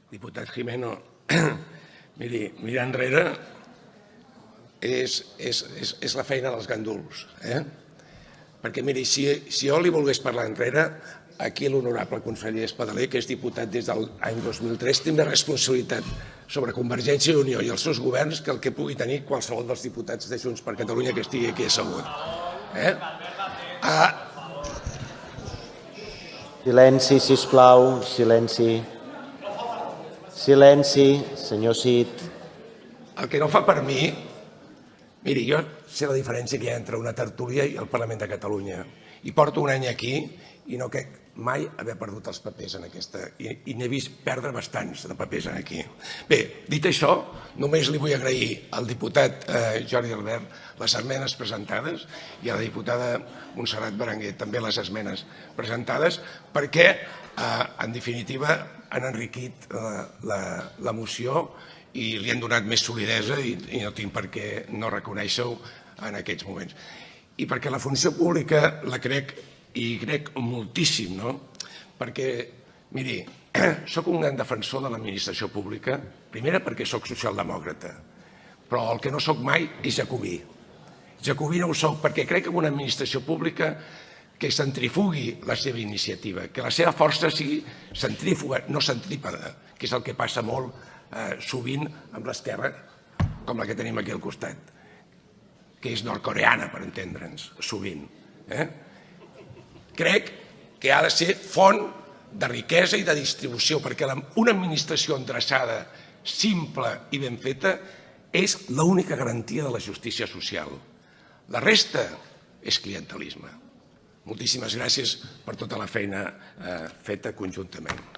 Diputat Gimeno, miri, mirar enrere és la feina dels ganduls. Perquè, miri, si jo li volgués parlar enrere, aquí l'honorable conseller Espadaler, que és diputat des de l'any 2003, té més responsabilitat sobre Convergència i Unió i els seus governs que el que pugui tenir qualsevol dels diputats de Junts per Catalunya que estigui aquí assegut. Silenci, sisplau, silenci. Silenci, senyor Cid. El que no fa per mi... Miri, jo sé la diferència que hi ha entre una tertúlia i el Parlament de Catalunya. I porto un any aquí i no crec mai haver perdut els papers en aquesta... I n'he vist perdre bastants de papers aquí. Bé, dit això, només li vull agrair al diputat Jordi Albert les esmenes presentades i a la diputada Montserrat Berenguer també les esmenes presentades perquè, en definitiva, han enriquit la moció i li han donat més solidesa i no tinc per què no reconèixer-ho en aquests moments. I perquè la funció pública la crec, i crec moltíssim, no? Perquè, miri, soc un gran defensor de l'administració pública, primera perquè soc socialdemòcrata, però el que no soc mai és jacobí. Jacobí no ho soc perquè crec en una administració pública que centrifugui la seva iniciativa, que la seva força sigui centrífuga, no centrípeda, que és el que passa molt sovint amb l'esquerra, com la que tenim aquí al costat, que és nord-coreana, per entendre'ns, sovint. Crec que ha de ser font de riquesa i de distribució, perquè una administració endreçada, simple i ben feta és l'única garantia de la justícia social. La resta és clientelisme. Moltíssimes gràcies per tota la feina feta conjuntament.